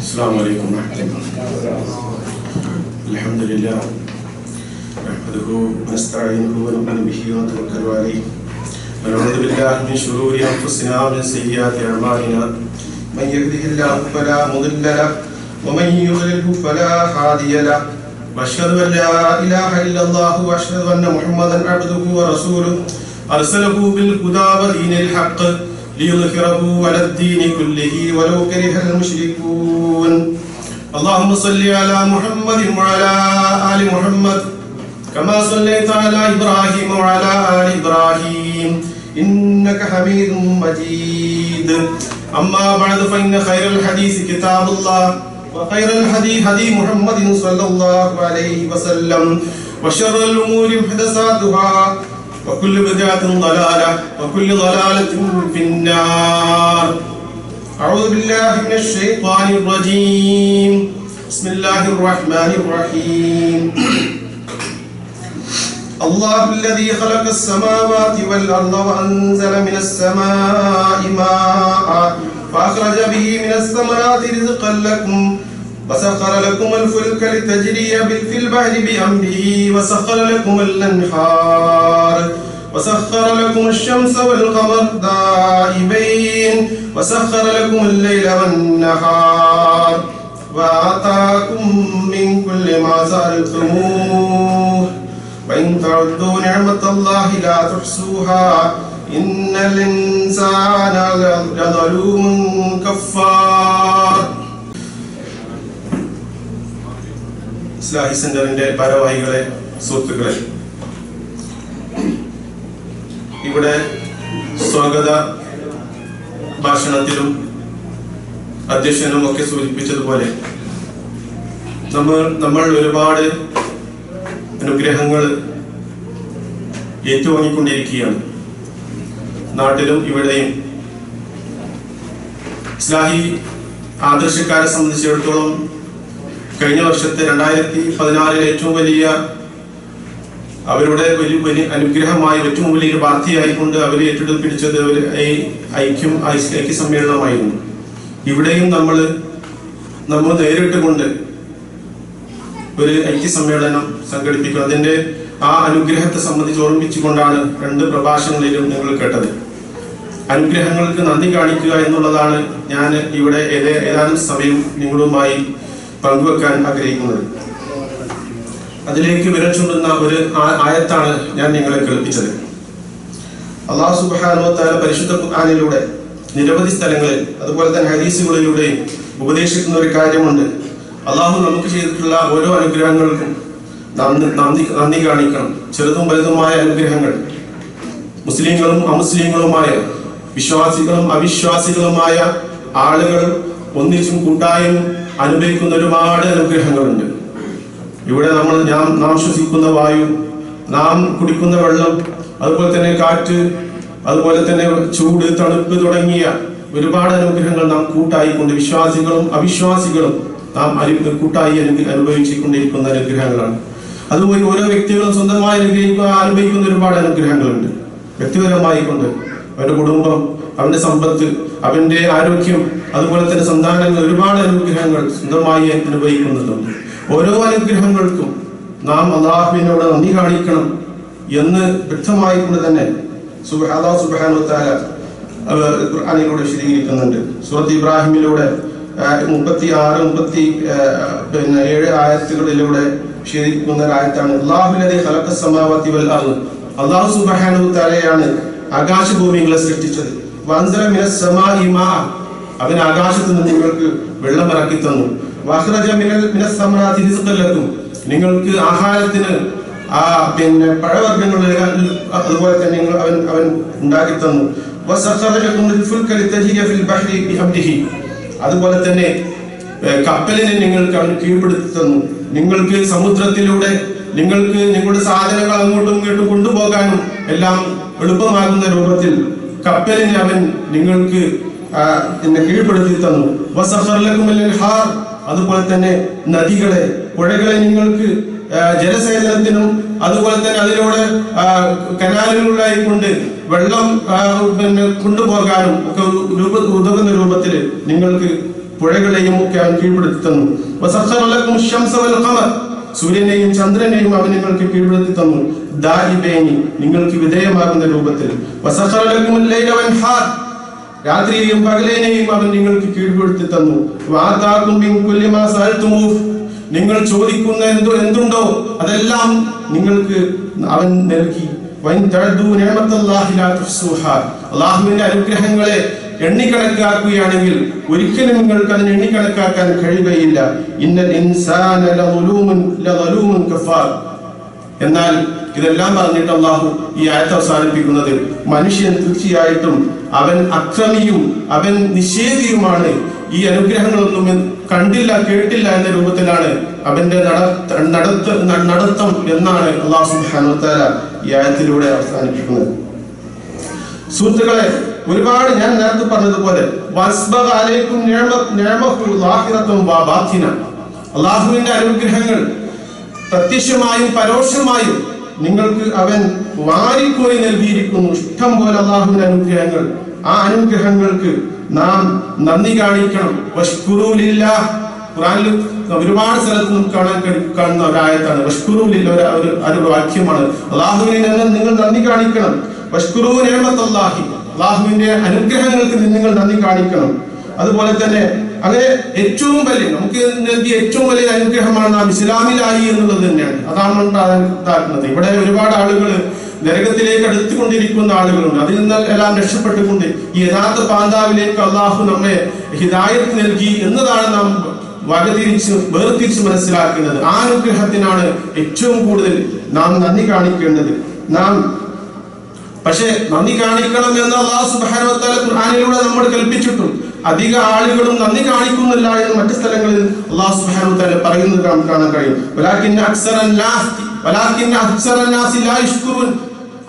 السلام عليكم ورحمة الله. الحمد لله نحمده ونستعينه ونؤمن به ونتوكل عليه ونعوذ بالله من شرور أنفسنا ومن سيئات أعمالنا من يهده الله فلا مضل له ومن يضلله فلا هادي له وأشهد أن لا إله إلا الله وأشهد أن محمدا عبده ورسوله أرسله بالهدى ودين الحق ليظهره على الدين كله ولو كره المشركون. اللهم صل على محمد وعلى آل محمد كما صليت على إبراهيم وعلى آل إبراهيم إنك حميد مجيد. أما بعد فإن خير الحديث كتاب الله وخير الهدي هدي محمد صلى الله عليه وسلم وشر الأمور محدثاتها وكل بدعة ضلالة وكل ضلالة في النار. أعوذ بالله من الشيطان الرجيم. بسم الله الرحمن الرحيم. الله الذي خلق السماوات والأرض وأنزل من السماء ماء فأخرج به من الثمرات رزقا لكم وسخر لكم الفلك لتجري في البحر بأمره وسخر لكم الأنهار وسخر لكم الشمس والقمر دائبين وسخر لكم الليل والنهار وآتاكم من كل ما سألتموه وإن تعدوا نعمة الله لا تحصوها إن الإنسان لظلوم كفار. ഇസ്ലാഹി സെന്ററിന്റെ ഭാരവാഹികളെ, സുഹൃത്തുക്കളെ, ഇവിടെ സ്വാഗത ഭാഷണത്തിലും അധ്യക്ഷനും ഒക്കെ സൂചിപ്പിച്ചതുപോലെ നമ്മൾ ഒരുപാട് അനുഗ്രഹങ്ങൾ ഏറ്റുവാങ്ങിക്കൊണ്ടിരിക്കുകയാണ്. നാട്ടിലും ഇവിടെയും ഇസ്ലാഹി ആദർശക്കാരെ സംബന്ധിച്ചിടത്തോളം കഴിഞ്ഞ വർഷത്തെ 2016 ഏറ്റവും വലിയ അവരുടെ വലിയ അനുഗ്രഹമായി ഏറ്റവും വലിയ പ്രാർത്ഥിയായിക്കൊണ്ട് അവർ ഏറ്റെടുപ്പിടിച്ചത് ഐക്യ സമ്മേളനമായിരുന്നു. ഇവിടെയും നമ്മൾ നേരിട്ടുകൊണ്ട് ഒരു ഐക്യ സമ്മേളനം സംഘടിപ്പിക്കുന്നത് അതിന്റെ ആ അനുഗ്രഹത്തെ സംബന്ധിച്ച് ഓർമ്മിച്ചുകൊണ്ടാണ് 2 പ്രഭാഷണങ്ങളിലും നിങ്ങൾ കേട്ടത്. അനുഗ്രഹങ്ങൾക്ക് നന്ദി കാണിക്കുക എന്നുള്ളതാണ് ഞാൻ ഇവിടെ ഏതാനും സമയം നിങ്ങളുമായി പങ്കുവെക്കാൻ ആഗ്രഹിക്കുന്നത്. അതിലേക്ക് വിരൽ ചൂണ്ടുന്ന ഒരു ആയത്താണ് ഞാൻ നിങ്ങളെ കേൾപ്പിച്ചത്. അല്ലാഹു സുബ്ഹാനഹു വ തആല പരിശുദ്ധ ഖുർആനിലൂടെ നിരവധി സ്ഥലങ്ങളിൽ അതുപോലെ തന്നെ ഹദീസുകളിലൂടെയും ഉപദേശിക്കുന്ന ഒരു കാര്യമുണ്ട്. അള്ളാഹു നമുക്ക് ചെയ്തിട്ടുള്ള ഓരോ അനുഗ്രഹങ്ങൾക്കും നന്ദി കാണിക്കണം. ചെറുതും വലുതുമായ അനുഗ്രഹങ്ങൾ, മുസ്ലിങ്ങളും അമുസ്ലിങ്ങളുമായ വിശ്വാസികളും അവിശ്വാസികളുമായ ആളുകൾ ഒന്നിച്ചും കൂട്ടായും അനുഭവിക്കുന്ന ഒരുപാട് അനുഗ്രഹങ്ങളുണ്ട്. ഇവിടെ നാം ശ്വസിക്കുന്ന വായു, നാം കുടിക്കുന്ന വെള്ളം, അതുപോലെ തന്നെ കാറ്റ്, അതുപോലെ തന്നെ ചൂട്, തണുപ്പ് തുടങ്ങിയ ഒരുപാട് അനുഗ്രഹങ്ങൾ നാം കൂട്ടായിക്കൊണ്ട് വിശ്വാസികളും അവിശ്വാസികളും നാം കൂട്ടായി അനുഭവിച്ചുകൊണ്ടിരിക്കുന്ന അനുഗ്രഹങ്ങളാണ്. അതുപോലെ ഓരോ വ്യക്തികളും സ്വന്തമായി അനുഭവിക്കുന്ന ഒരുപാട് അനുഗ്രഹങ്ങളുണ്ട്. വ്യക്തിപരമായി കൊണ്ട് അവന്റെ കുടുംബം, അവന്റെ സമ്പത്ത്, അവന്റെ ആരോഗ്യം, അതുപോലെ തന്നെ സന്താനങ്ങൾ, ഒരുപാട് അനുഗ്രഹങ്ങൾ സ്വന്തമായി അനുഭവിക്കുന്നുണ്ട്. ഓരോ അനുഗ്രഹങ്ങൾക്കും നാം അല്ലാഹുവിനോട് നന്ദി കാണിക്കണം എന്ന് വ്യക്തമായിക്കൊണ്ട് തന്നെ അല്ലാഹു സുബ്ഹാനഹു വ തആല ഖുർആനിലൂടെ വിശദീകരിക്കുന്നുണ്ട്. സൂറത്ത് ഇബ്രാഹിമിലൂടെ 36-37 ആയത്തുകളിലൂടെ വിശദീകരിക്കുന്ന ആയത്താണ് അല്ലാഹുല്ലദീ ഖലഖസ് സമാവാതി വൽ അർദ്. അല്ലാഹു സുബ്ഹാനഹു വ തആലയാണ് ആകാശഭൂമികളെ സൃഷ്ടിച്ചത്. വഅൻസല മിനസ് സമാഇ മാഅ, അവൻ ആകാശത്ത് നിന്ന് നിങ്ങൾക്ക് വെള്ളം ഇറക്കി തന്നു. വഅഖ്റജ മിനസ് സമറാതി റിസ്ഖൻ ലക്കും, നിങ്ങൾക്ക് ആഹാരത്തിന് പഴവർഗ്ഗങ്ങൾ അതുപോലെ തന്നെ അവൻ ഉണ്ടാക്കി തന്നു. വസഖറ ലക്കുമുൽ ഫുൽക ലിതജ്രിയ ഫിൽ ബഹ്രി ബിഅംരിഹി, അതുപോലെ തന്നെ കപ്പലിനെ നിങ്ങൾക്ക് അവൻ കീഴ്പ്പെടുത്തി തന്നു. നിങ്ങൾക്ക് സമുദ്രത്തിലൂടെ നിങ്ങൾക്ക് നിങ്ങളുടെ സാധനങ്ങൾ അങ്ങോട്ടും ഇങ്ങോട്ടും കൊണ്ടുപോകാനും എല്ലാം എളുപ്പമാകുന്ന രൂപത്തിൽ കപ്പലിനെ അവൻ നിങ്ങൾക്ക് കീഴ്പ്പെടുത്തി തന്നു. വസഖറ ലക്കുമുൽ അൻഹാർ, അതുപോലെ തന്നെ നദികളെ, പുഴകളെ നിങ്ങൾക്ക് ജലസേചനത്തിനും അതുപോലെ തന്നെ അതിലൂടെ കനാലുകളിലായിക്കൊണ്ട് വെള്ളം കൊണ്ടുപോകാനും ഒക്കെ ഉതകുന്ന രൂപത്തിൽ നിങ്ങൾക്ക് പുഴകളെയും ഒക്കെ അവൻ കീഴ്പ്പെടുത്തി തന്നു. വസഖറ ലക്കും ശംസ വൽ ഖമർ, സൂര്യനെയും ചന്ദ്രനെയും അവൻ നിങ്ങൾക്ക് കീഴ്പ്പെടുത്തി തന്നു. ദാഇബൈനി, നിങ്ങൾക്ക് വിധേയമാകുന്ന രൂപത്തിൽ. വസഖറ ലക്കുൽ ലൈല വൻഹാർ, രാത്രിയെയും പകലിനെയും അവൻ നിങ്ങൾക്ക് കീഴ്പ്പെടുത്തി തന്നു. വആതാകും മിൻ കുല്ലി മാ സഅൽതുമൂഹ്, നിങ്ങൾ ചോദിക്കുന്ന എന്തുണ്ടോ അതെല്ലാം നിങ്ങൾക്ക് അവൻ നൽകി. വഇൻ തഅദു നിഅമത്തല്ലാഹി ലാ തുഹ്സുഹാ, അല്ലാഹുവിന്റെ അനുഗ്രഹങ്ങളെ എണ്ണിക്കണക്കാക്കുകയാണെങ്കിൽ ഒരിക്കലും നിങ്ങൾക്ക് അതിനെ എണ്ണിക്കണക്കാക്കാൻ കഴിയുകയില്ല. ഇന്നൽ ഇൻസാന ലളൂമുൻ കഫാർ. എന്നാൽ ഇതെല്ലാം പറഞ്ഞിട്ട് അല്ലാഹു ഈ ആയത്ത് അവസാനിപ്പിക്കുന്നത്, മനുഷ്യൻ തീർച്ചയായിട്ടും അവൻ അക്രമിയും അവൻ നിഷേധിയുമാണ്. ഈ അനുഗ്രഹങ്ങളൊന്നും കണ്ടില്ല കേട്ടില്ല എന്ന രൂപത്തിലാണ് അവന്റെ നടത്തം എന്നാണ് അല്ലാഹു സുബ്ഹാനഹു വ തആല ഈ ആയത്തിലൂടെ അവസാനിപ്പിക്കുന്നത്. സുഹൃത്തുക്കളെ, ഒരുപാട് ഞാൻ നേരത്തെ പറഞ്ഞതുപോലെ അല്ലാഹുവിന്റെ അനുഗ്രഹങ്ങൾ പ്രത്യക്ഷമായും പരോക്ഷമായും നിങ്ങൾക്ക് അവൻ വാരിക്കോരി നൽകിയിരിക്കുന്നു. ഇഷ്ടം പോലെ അല്ലാഹുവിന്റെ അനുഗ്രഹങ്ങൾ. ആ അനുഗ്രഹങ്ങൾക്ക് നാം നന്ദി കാണിക്കണം. വഷ്കുറൂ ലില്ലാഹ്, ഖുർആനിൽ ഒരുപാട് സ്ഥലത്ത് നമുക്ക് കാണുന്ന ഒരായത്താണ്. വഷ്കുറൂ ലില്ലാഹ് ഒരു വാക്യമാണ്. അല്ലാഹുവിനെ നിങ്ങൾ നന്ദി കാണിക്കണം. വഷ്കുറൂ നിഅമത്തല്ലാഹി, അല്ലാഹുവിന്റെ അനുഗ്രഹങ്ങൾക്ക് നിങ്ങൾ നന്ദി കാണിക്കണം. അതുപോലെ തന്നെ അങ്ങനെ ഏറ്റവും വലിയ നമുക്ക് നൽകിയ ഏറ്റവും വലിയ അനുഗ്രഹമാണ് നാം ഇസ്ലാമിലായി എന്നുള്ളത് തന്നെയാണ്. അതാണ് ഉണ്ടാക്കുന്നത്. ഇവിടെ ഒരുപാട് ആളുകൾ നരകത്തിലേക്ക് അടുത്തുകൊണ്ടിരിക്കുന്ന ആളുകളുണ്ട്. അതിൽ നിന്ന് എല്ലാം രക്ഷപ്പെട്ടുകൊണ്ട് ഈ യഥാർത്ഥ പാന്താവിലേക്ക് അല്ലാഹു നമ്മെ ഹിദായത്ത് നൽകി എന്നതാണ് നാം വേർതിരിച്ച് മനസ്സിലാക്കുന്നത്. ആ അനുഗ്രഹത്തിനാണ് ഏറ്റവും കൂടുതൽ നാം നന്ദി കാണിക്കേണ്ടത്. പക്ഷെ നന്ദി കാണിക്കണം എന്ന് അല്ലാഹു സുബ്ഹാനഹു വ തആല ഖുർആനിലൂടെ നമ്മൾ കൽപ്പിച്ചിട്ടും അധിക ആളുകളും നന്ദി കാണിക്കുന്നില്ല എന്ന് മറ്റു സ്ഥലങ്ങളിൽ അല്ലാഹു സുബ്ഹാനഹു വ തആല പറയുന്നത് കാണാൻ കഴിയും. വലാകിന്ന അക്സറന്നാസി ലാ യഷ്കുറൂൻ,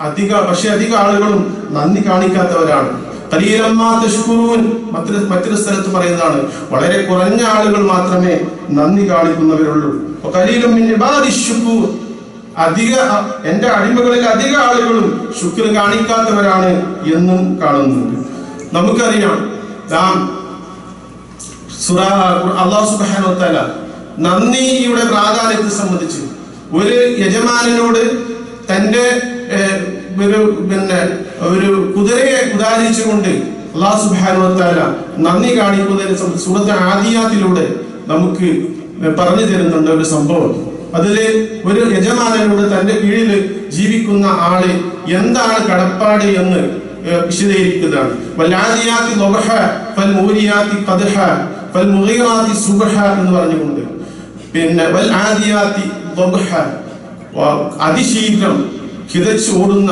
അധിക ആളുകളും നന്ദി കാണിക്കാത്തവരാണ്. ഖലീലൻ മാ തഷ്കുറൂൻ, മറ്റൊരു സ്ഥലത്ത് പറയുന്നതാണ് വളരെ കുറഞ്ഞ ആളുകൾ മാത്രമേ നന്ദി കാണിക്കുന്നവരുള്ളൂ. ഖലീലുൻ മിൻ ഇബാദിശ് ശുക്കൂർ, എന്റെ അടിമകളിൽ അധിക ആളുകളും ശുക്ർ കാണിക്കാത്തവരാണ് എന്നും കാണുന്നുണ്ട്. നമുക്കറിയാം, നാം അല്ലാഹു സുബ്ഹാനഹു വ തആല നന്ദിയുടെ പ്രാധാന്യത്തെ സംബന്ധിച്ച് ഒരു യജമാനനോട് തന്റെ ഒരു കുതിരയെ ഉദാഹരിച്ചുകൊണ്ട് അല്ലാഹു സുബ്ഹാനഹു വ തആല നന്ദി കാണിക്കുന്നതിനെ സംബന്ധിച്ച് സൂറത്ത് ആദിയാത്തിലൂടെ നമുക്ക് പറഞ്ഞു തരുന്നുണ്ട് ഒരു സംഭവം. അതില് ഒരു യജമാനനോട് തന്റെ കീഴിൽ ജീവിക്കുന്ന ആള് എന്താണ് കടപ്പാട് എന്ന് വിശദീകരിക്കുന്നതാണ്. വൽആദിയാതി ളബഹ ഫൽമൂരിയാതി ഖദ്ഹ ഫൽമുഗീറാതി സുബ്ഹ എന്ന് പറഞ്ഞുകൊണ്ട്, പിന്നെ വൽആദിയാതി ളബഹ, അതിശീഘ്രം കിതച്ച് ഓടുന്ന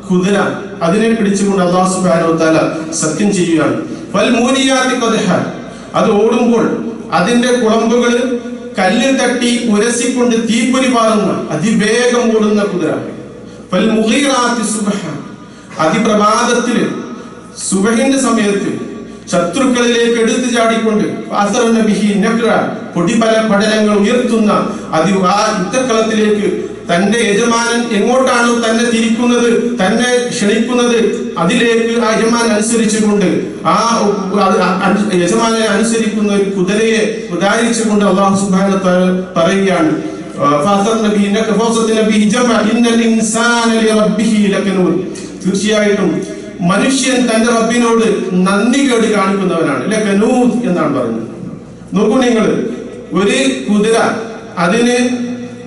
കുതിര, അതിനെ പിടിച്ചുകൊണ്ട് അല്ലാഹു സുബ്ഹാനഹു വ തആല സത്യം ചെയ്യുകയാണ്. ഫൽമൂരിയാതി ഖദ്ഹ, അത് ഓടുമ്പോൾ അതിന്റെ കുളമ്പുകൾ കല്ലിൽ തട്ടി ഉരസിക്കൊണ്ട് തീപ്പൊരി പാറുന്ന അതിവേഗം ഓടുന്ന കുതിര. ഫൽമുഗീറാതി സുബ്ഹ, അതിപ്രഭാതത്തില് സുബഹിന്റെ സമയത്ത് ശത്രുക്കളിലേക്ക് എടുത്തു ചാടിക്കൊണ്ട് പൊടിപടലങ്ങൾ ഉയർത്തുന്ന ആ യുദ്ധക്കളത്തിലേക്ക് തന്റെ യജമാനൻ എങ്ങോട്ടാണോ തന്നെ തിരിക്കുന്നത്, തന്നെ ക്ഷണിക്കുന്നത്, അതിലേക്ക് ആ യജമാനൻ അനുസരിച്ചുകൊണ്ട് ആ യജമാനെ അനുസരിക്കുന്ന ഒരു കുതിരയെ ഉദാഹരിച്ചുകൊണ്ട് അല്ലാഹു സുബ്ഹാനഹു വ തആല പറയുകയാണ്, തീർച്ചയായിട്ടും മനുഷ്യൻ തന്റെ റബ്ബിനോട് നന്ദി കേട് കാണിക്കുന്നവനാണ്. ലകനൂദ് എന്നാണ് പറയുന്നത്. നോക്കൂ നിങ്ങൾ, ഒരു കുതിര അതിന്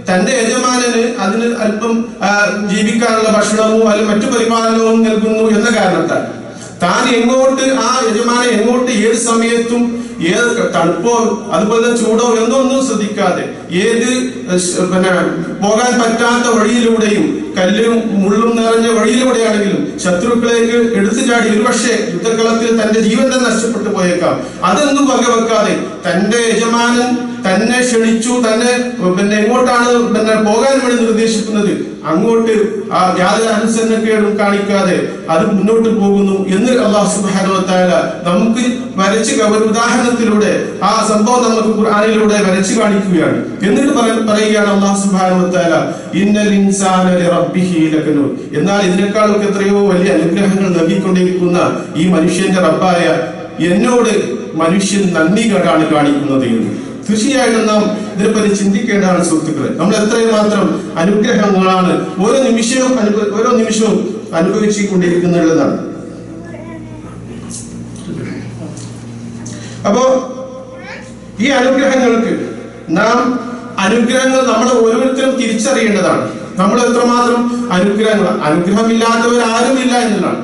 തന്റെ യജമാനന് അതിന് അല്പം ജീവിക്കാനുള്ള ഭക്ഷണവും അല്ലെങ്കിൽ മറ്റു പരിപാലനവും നൽകുന്നു എന്ന കാരണത്താൽ താൻ എങ്ങോട്ട് ആ യജമാനെ എങ്ങോട്ട് ഏത് സമയത്തും ഏത് തണുപ്പോ അതുപോലെ ചൂടോ എന്നൊന്നും ശ്രദ്ധിക്കാതെ ഏത് പോകാൻ പറ്റാത്ത വഴിയിലൂടെയും കല്ലും മുള്ളും നിറഞ്ഞ വഴിയിലൂടെയാണെങ്കിലും ശത്രുക്കളേക്ക് എടുത്തു ചാടി ഒരുപക്ഷെ യുദ്ധക്കളത്തിൽ തന്റെ ജീവൻ തന്നെ നഷ്ടപ്പെട്ടു പോയേക്കാം. അതൊന്നും വകവെക്കാതെ തന്റെ യജമാനൻ തന്നെ ക്ഷണിച്ചു, തന്നെ എങ്ങോട്ടാണ് പോകാൻ വേണ്ടി നിർദ്ദേശിക്കുന്നത് അങ്ങോട്ട് യാതൊരു അനുസരണക്കേടും കാണിക്കാതെ അത് മുന്നോട്ട് പോകുന്നു എന്ന് അല്ലാഹു സുബ്ഹാനഹു വ തആല നമുക്ക് വരച്ച് ഒരു ഉദാഹരണത്തിലൂടെ ആ സംഭവം നമുക്ക് ഖുർആനിലൂടെ വരച്ച് കാണിക്കുകയാണ്. എന്നിട്ട് പറയുകയാണ് അല്ലാഹു സുബ്ഹാനഹു വ തആല, ഇന്നൽ ഇൻസാന ലിറബ്ബിഹി ലകനൂദ്. എന്നാൽ ഇതിനേക്കാളൊക്കെ എത്രയോ വലിയ അനുഗ്രഹങ്ങൾ നൽകിക്കൊണ്ടിരിക്കുന്ന ഈ മനുഷ്യന്റെ റബ്ബായ എന്നോട് മനുഷ്യൻ നന്ദി കേടാണ് കാണിക്കുന്നത് എന്ന്. തീർച്ചയായിട്ടും നാം ഇതിനെപ്പറ്റി ചിന്തിക്കേണ്ടതാണ് സുഹൃത്തുക്കളെ. നമ്മൾ എത്രയും മാത്രം അനുഗ്രഹങ്ങളാണ് ഓരോ നിമിഷവും അനുഭവിച്ചുകൊണ്ടിരിക്കുന്നുള്ളതാണ്. അപ്പോ ഈ അനുഗ്രഹങ്ങൾക്ക് അനുഗ്രഹങ്ങൾ നമ്മൾ ഓരോരുത്തരും തിരിച്ചറിയേണ്ടതാണ്. നമ്മൾ എത്രമാത്രം അനുഗ്രഹമില്ലാത്തവർ ആരുമില്ല എന്നതാണ്.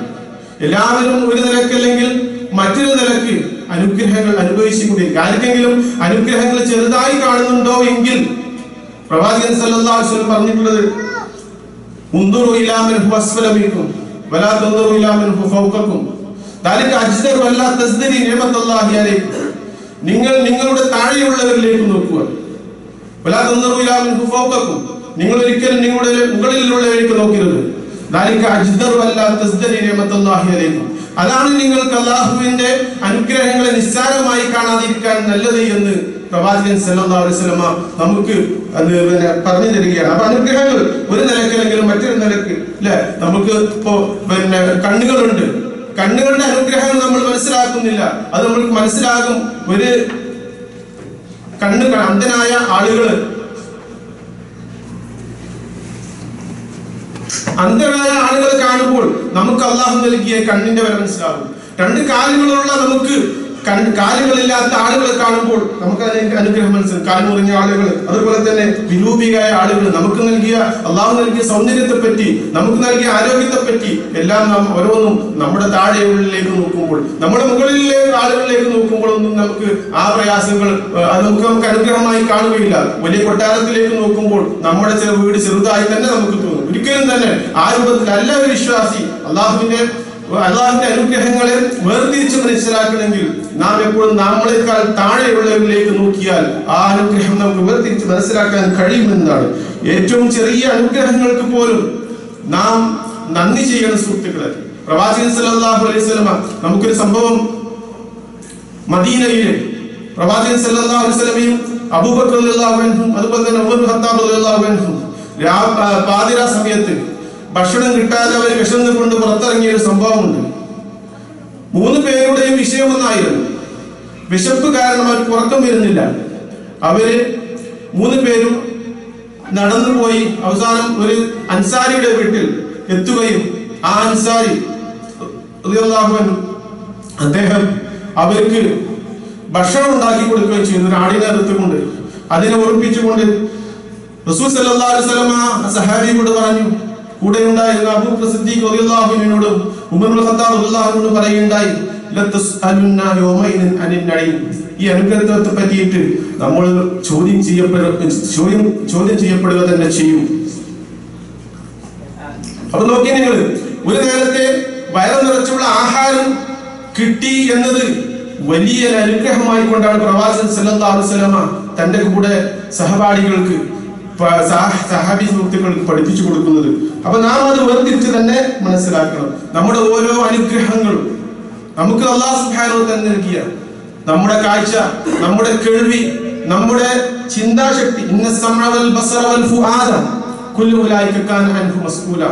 എല്ലാവരും ഒരു നിലക്കല്ലെങ്കിൽ മറ്റൊരു നിലക്ക് അനുഗ്രഹങ്ങൾ അനുഭവിച്ചുകൊണ്ടിരിക്കുക. ആർക്കെങ്കിലും അനുഗ്രഹങ്ങൾ ചെറുതായി കാണുന്നുണ്ടോ എങ്കിൽ പ്രവാചകൻ സല്ലല്ലാഹു അലൈഹി വസല്ലം പറഞ്ഞിട്ടുള്ളത് ഉൻദുറു ഇലാ മൻ ഹുവ അസ്ഫല മിൻകും വലാ തൻദുറു ഇലാ മൻ ഹുവ ഫൗഖക്കും ദാലിക അജ്ദറു വലാ തസ്ദരി നിഅമത്തുല്ലാഹി അലൈക്കും. നിങ്ങൾ നിങ്ങളുടെ താഴെയുള്ളവരിലേക്ക് നോക്കുക. വലാ തൻദുറു ഇലാ മൻ ഹുവ ഫൗഖക്കും, നിങ്ങൾ ഒരിക്കലും നിങ്ങളുടെ മുകളിലുള്ളവരിലേക്ക് നോക്കരുത്. ദാലിക അജ്ദറു വലാ തസ്ദരി നിഅമത്തുല്ലാഹി അലൈക്കും, അതാണ് നിങ്ങൾക്ക് അല്ലാഹുവിന്റെ അനുഗ്രഹങ്ങളെ നിസ്സാരമായി കാണാതിരിക്കാൻ നല്ലത് എന്ന് പ്രവാചകൻ സല്ലല്ലാഹു അലൈഹി വസല്ലം നമുക്ക് പറഞ്ഞു തരികയാണ്. അപ്പൊ അനുഗ്രഹങ്ങൾ ഒരു നിലക്കല്ലെങ്കിലും മറ്റൊരു നിലക്ക് അല്ലെ, നമുക്ക് ഇപ്പോ കണ്ണുകളുണ്ട്. കണ്ണുകളുടെ അനുഗ്രഹങ്ങൾ നമ്മൾ മനസ്സിലാക്കുന്നില്ല. അത് നമ്മൾക്ക് മനസ്സിലാകും. ഒരു അന്ധനായ ആളുകള് കാണുമ്പോൾ നമുക്ക് അല്ലാഹു നൽകിയ കണ്ണിന്റെ വില മനസ്സിലാകും. രണ്ട് കാലുകളുള്ള നമുക്ക് കാലുകളില്ലാത്ത ആളുകളെ കാണുമ്പോൾ നമുക്ക് അതിന്റെ അനുഗ്രഹം മനസ്സിലാക്കും. കാൽ മുറിഞ്ഞ ആളുകൾ, അതുപോലെ തന്നെ വിരൂപിയായ ആളുകൾ, നമുക്ക് നൽകിയ അല്ലാഹു നൽകിയ സൗന്ദര്യത്തെ പറ്റി, നമുക്ക് നൽകിയ ആരോഗ്യത്തെ പറ്റി എല്ലാം നാം ഓരോന്നും നമ്മുടെ താഴെയുള്ളിലേക്ക് നോക്കുമ്പോൾ, നമ്മുടെ മുകളിലെ ആളുകളിലേക്ക് നോക്കുമ്പോൾ ഒന്നും നമുക്ക് ആ പ്രയാസങ്ങൾ അത് നമുക്ക് അനുഗ്രഹമായി കാണുകയില്ല. വലിയ കൊട്ടാരത്തിലേക്ക് നോക്കുമ്പോൾ നമ്മുടെ വീട് ചെറുതായി തന്നെ നമുക്ക് തോന്നും. ഒരിക്കലും തന്നെ ആ രൂപത്തിലല്ല ഒരു വിശ്വാസി. അല്ലാഹുവിന്റെ അനുഗ്രഹങ്ങളെ വേർതിരിച്ച് മനസ്സിലാക്കണമെങ്കിൽ നാം എപ്പോഴും നമ്മളെക്കാൾ താഴെയുള്ളവരിലേക്ക് നോക്കിയാൽ ആ അനുഗ്രഹം നമുക്ക് വേർതിരിച്ച് മനസ്സിലാക്കാൻ കഴിയുമെന്നാണ്. ഏറ്റവും ചെറിയ അനുഗ്രഹങ്ങൾക്ക് പോലും നാം നന്ദി ചെയ്യണം സുഹൃത്തുക്കളെ. പ്രവാചകൻ സല്ലല്ലാഹു അലൈഹി വസല്ലം നമുക്കൊരു സംഭവം, മദീനയിലെ പ്രവാചകൻ സല്ലല്ലാഹു അലൈഹി വസല്ലമയും അബൂബക്കർ റളിയല്ലാഹു അൻഹും അതുപോലെ തന്നെ ഉമർ ഖത്താബ് റളിയല്ലാഹു അൻഹും പാതിര സമയത്ത് ഭക്ഷണം കിട്ടാതെ അവർ വിശന്ന് കൊണ്ട് പുറത്തിറങ്ങിയ ഒരു സംഭവമുണ്ട്. 3 പേരുടെയും വിഷയം ഒന്നായിരുന്നു. വിശപ്പ് കാരണം അവർക്ക് ഉറക്കം വരുന്നില്ല. അവര് 3 പേരും നടന്നുപോയി അവസാനം ഒരു അൻസാരിയുടെ വീട്ടിൽ എത്തുകയും ആ അൻസാരി റളിയല്ലാഹു അൻഹു അദ്ദേഹം അവർക്ക് ഭക്ഷണം ഉണ്ടാക്കി കൊടുക്കുകയും ചെയ്തു. ഒരു ആടിനെ അറുത്തുകൊണ്ട് അതിനെ ഉറപ്പിച്ചുകൊണ്ട് റസൂൽ സല്ലല്ലാഹു അലൈഹി വസല്ലം സഹാബിയോട് പറഞ്ഞു. കൂടെ ഉണ്ടായിരുന്ന അബൂബക്കർ സിദ്ദീഖ് റളിയല്ലാഹു അൻഹുവിനോടും ഉമർ ഇബ്നുൽ ഖത്താബ് റളിയല്ലാഹു അൻഹുവിനോടും പറയുകയുണ്ടായി, ലതസ്അലുന്ന യൗമൈൻ അനിൻ നഈം. ഈ അനുഗ്രഹത്തെ പറ്റിയിട്ട് നമ്മൾ ചോദ്യം ചെയ്യപ്പെടുക തന്നെ ചെയ്യും. അപ്പൊ നോക്കി നിങ്ങൾ, ഒരു നേരത്തെ വയറ് നിറച്ചുള്ള ആഹാരം കിട്ടി എന്നത് വലിയ അനുഗ്രഹമായി കൊണ്ടാണ് പ്രവാചകൻ സല്ലല്ലാഹു അലൈഹി വസല്ലം തന്റെ കൂടെ സഹപാഠികൾക്ക് സഹാബി സുഹൃത്തുക്കൾക്ക് പഠിപ്പിച്ചു കൊടുക്കുന്നത്. അപ്പൊ നാം അത് വേർതിരിച്ച് തന്നെ മനസ്സിലാക്കണം. നമ്മുടെ ഓരോ അനുഗ്രഹങ്ങളും നമുക്ക് അല്ലാഹു സുബ്ഹാനഹു വ തആല നൽകിയ നമ്മുടെ കാഴ്ച, നമ്മുടെ കേൾവി, നമ്മുടെ ചിന്താശക്തി, ഇന്ന സമഅ വൽ ബസറ വൽ ഫുആദ കുല്ലു ഉലൈക കാന അൻഹു മസ്ഊല.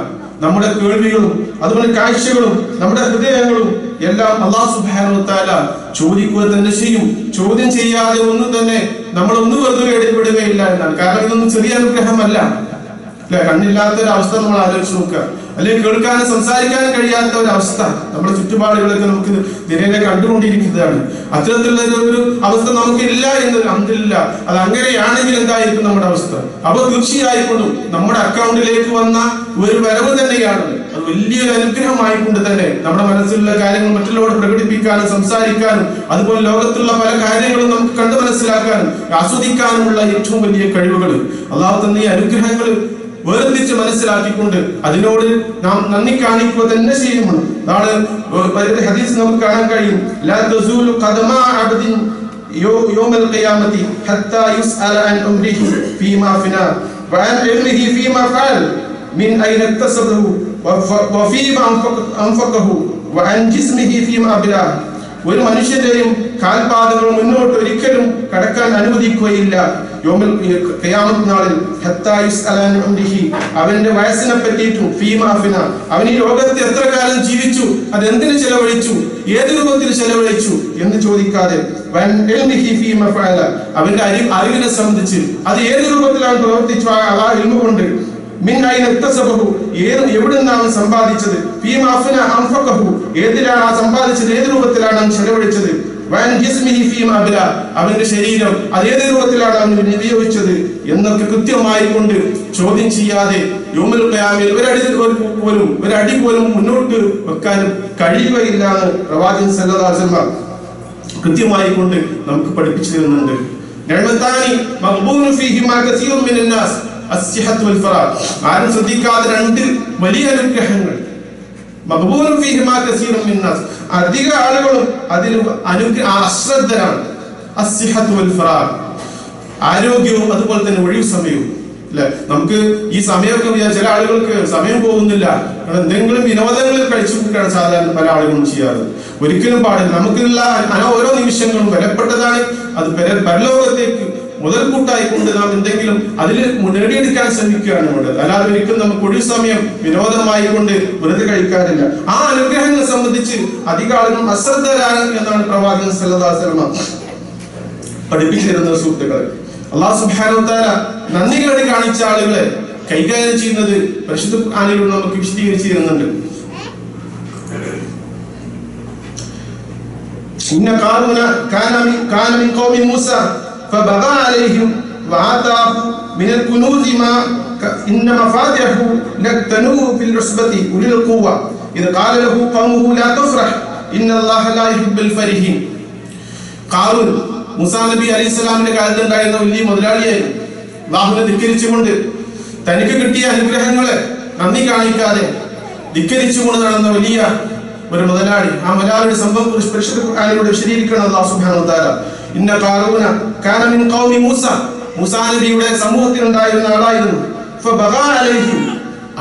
നമ്മുടെ കേൾവികളും അതുപോലെ കാഴ്ചകളും നമ്മുടെ ഹൃദയങ്ങളും എല്ലാം അല്ലാഹു സുബ്ഹാനഹു വ തആല ചോദിക്കുക തന്നെ ചെയ്യും. ചോദ്യം ചെയ്യാതെ ഒന്നും തന്നെ നമ്മളൊന്നും വെറുതെ ഇടപെടുകയില്ല എന്നാണ്. കാരണം ഇതൊന്നും ചെറിയ അനുഗ്രഹമല്ല. അല്ലെ, കണ്ണില്ലാത്ത ഒരു അവസ്ഥ നമ്മൾ ആലോചിച്ച് നോക്കുക. അല്ലെങ്കിൽ കേൾക്കാനും സംസാരിക്കാനും കഴിയാത്ത ഒരു അവസ്ഥ നമ്മുടെ ചുറ്റുപാടുകളൊക്കെ നമുക്ക് നിരയെ കണ്ടുകൊണ്ടിരിക്കുന്നതാണ്. അത്തരത്തിലുള്ള ഒരു അവസ്ഥ നമുക്കില്ല എന്ന് അൽഹംദുലില്ല. അത് അങ്ങനെയാണെങ്കിൽ എന്തായിരിക്കും നമ്മുടെ അവസ്ഥ? അപ്പൊ തീർച്ചയായിട്ടും നമ്മുടെ അക്കൗണ്ടിലേക്ക് വന്ന ഒരു വരവ് തന്നെയാണ്. അത് വലിയൊരു അനുഗ്രഹമായിക്കൊണ്ട് തന്നെ നമ്മുടെ മനസ്സിലുള്ള കാര്യങ്ങൾ മറ്റുള്ളവരോട് പ്രകടിപ്പിക്കാനും സംസാരിക്കാനും അതുപോലെ ലോകത്തുള്ള പല കാര്യങ്ങളും നമുക്ക് കണ്ടു മനസ്സിലാക്കാനും ആസ്വദിക്കാനുമുള്ള ഏറ്റവും വലിയ കഴിവുകൾ അല്ലാഹു തന്ന ഈ അനുഗ്രഹങ്ങൾ വേർതിരിച്ച് മനസ്സിലാക്കിക്കൊണ്ട് അതിനോട് നാം നന്ദി കാണിക്കുക തന്നെ ചെയ്യുന്നു. അതാണ് ഹദീസ് നമുക്ക് കാണാൻ കഴിയും. ലാ തസൂലു ഖദമാ അബ്ദിൻ യൗമൽ ഖിയാമത്തി ഹത്താ യുസ്അല അൻ ഉംരിഹി ഫീമാ ഫിനാ വഅൻ ഇൽമിഹി ഫീമാ ഖാൽ മിൻ ഐന ഇക്തസബഹു വഫീമാ അൻഫഖഹു വഅൻ ജിസ്മിഹി ഫീമാ ബിലാ. ഒരു മനുഷ്യന്റെയും കാൽപാദങ്ങൾ മുന്നോട്ട് ഒരിക്കലും കടക്കാൻ അനുവദിക്കുകയില്ല ഖിയാമത്ത് നാളിൽ ഹത്താ യുസ്അലൻ ഉംരിഹി, അവന്റെ വയസ്സിനെ പറ്റിയിട്ടും ഫീമാഫിന, അവൻ ഈ ലോകത്ത് എത്ര കാലം ജീവിച്ചു, അത് എന്തിനു ചെലവഴിച്ചു, ഏത് രൂപത്തിൽ ചെലവഴിച്ചു എന്ന് ചോദിക്കാതെ അവന്റെ അറിവിനെ സംബന്ധിച്ച് അത് ഏത് രൂപത്തിലാണ് പ്രവർത്തിച്ചു ആ ഇൽമു കൊണ്ട്, എവിടെ നിന്നാണ് സമ്പാദിച്ചത്, ഏതിലാണ് ആ സമ്പാദിച്ചത്, ഏത് രൂപത്തിലാണ് അവൻ ചെലവഴിച്ചത്, അവന്റെ ശരീരം അത് ഏത് രൂപത്തിലാണ് അവൻ വിനിയോഗിച്ചത് എന്നൊക്കെ കൃത്യമായി കൊണ്ട് ചോദ്യം ചെയ്യാതെ യൗമുൽ ഖിയാമയിൽ ഒരടി പോലും മുന്നോട്ട് വെക്കാനും കഴിയുകയില്ല എന്ന് പ്രവാചകൻ സല്ലല്ലാഹു അലൈഹി വസല്ലം കൃത്യമായി കൊണ്ട് നമുക്ക് പഠിപ്പിച്ചു തരുന്നുണ്ട്. ആരും ശ്രദ്ധിക്കാതെ രണ്ട് വലിയ അനുഗ്രഹങ്ങൾ, അധിക ആളുകളും അതിൽ അശ്രദ്ധരാണ്. ആരോഗ്യവും അതുപോലെ തന്നെ ഒഴിവ് സമയവും. അല്ലെ, നമുക്ക് ഈ സമയമൊക്കെ ചില ആളുകൾക്ക് സമയം പോകുന്നില്ല, എന്തെങ്കിലും വിനോദങ്ങളിൽ കഴിച്ചു കൂട്ടാണ് സാധാരണ പല ആളുകളും ചെയ്യാറ്. ഒരിക്കലും പാടില്ല. നമുക്കുള്ള ഓരോ നിമിഷങ്ങളും വിലപ്പെട്ടതാണ്. അത് പരലോകത്തേക്ക് മുതൽക്കൂട്ടായിക്കൊണ്ട് നാം എന്തെങ്കിലും അതിൽ നേടിയെടുക്കാൻ ശ്രമിക്കുകയാണ് വേണ്ടത്. അല്ലാതെ ഒരിക്കലും നമുക്ക് ഒഴിവ് സമയം വിനോദമായി കൊണ്ട് വെറുതെ കഴിക്കാറില്ല. ആ അനുഗ്രഹങ്ങളെ സംബന്ധിച്ച് അധിക ആളുകളും അശ്രദ്ധരാണ് എന്നാണ് പ്രവാചകൻ സല്ലല്ലാഹു അലൈഹി വസല്ലം പഠിപ്പിച്ചു തരുന്ന സുഹൃത്തുക്കളെ. അല്ലാഹു സുബ്ഹാനഹു വ തആല നന്ദികേട് കാണിച്ച ആളുകളെ കൈകാര്യം ചെയ്യുന്നത് പരിശുദ്ധ ഖുർആനിലൂടെ നമുക്ക് വിശദീകരിച്ചു തരുന്നുണ്ട്. ഇന്ന ഖാറൂന കാന മിൻ ഖൗമി മൂസ فبغى عليهم وآتاه من الكنوز ما إن مفاتحه لتنوء بالعصبة أولي القوة إذ قال له قومه لا تفرح إن الله لا يحب الفرحين. ഖാറൂൻ മൂസാ നബി അലൈഹിസ്സലാമിന്റെ കാലത്ത് ഉണ്ടായിരുന്ന വലിയ മുതലാളിയായിരുന്നു. അല്ലാഹുവിനെ ധിക്കരിച്ചുകൊണ്ട് തനിക്ക് കിട്ടിയ അനുഗ്രഹങ്ങളെ നന്ദി കാണിക്കാതെ ധിക്കരിച്ചുകൊണ്ട് നടന്ന വലിയ ഒരു മുതലാളി. ആ മുതലാളിയുടെ സംഭവം പരിശുദ്ധ ഖുർആനിലൂടെ വിശദീകരിക്കണം അല്ലാഹു സുബ്ഹാനഹു വ തആല. ഇന്ന ഖാറൂന കാന മിൻ ഖൗമി മൂസ, മൂസാ നബിയുടെ സമൂഹത്തിൽ ഉണ്ടായിരുന്ന ആളായിരുന്നു. ഫബഗാ അലൈഹിം,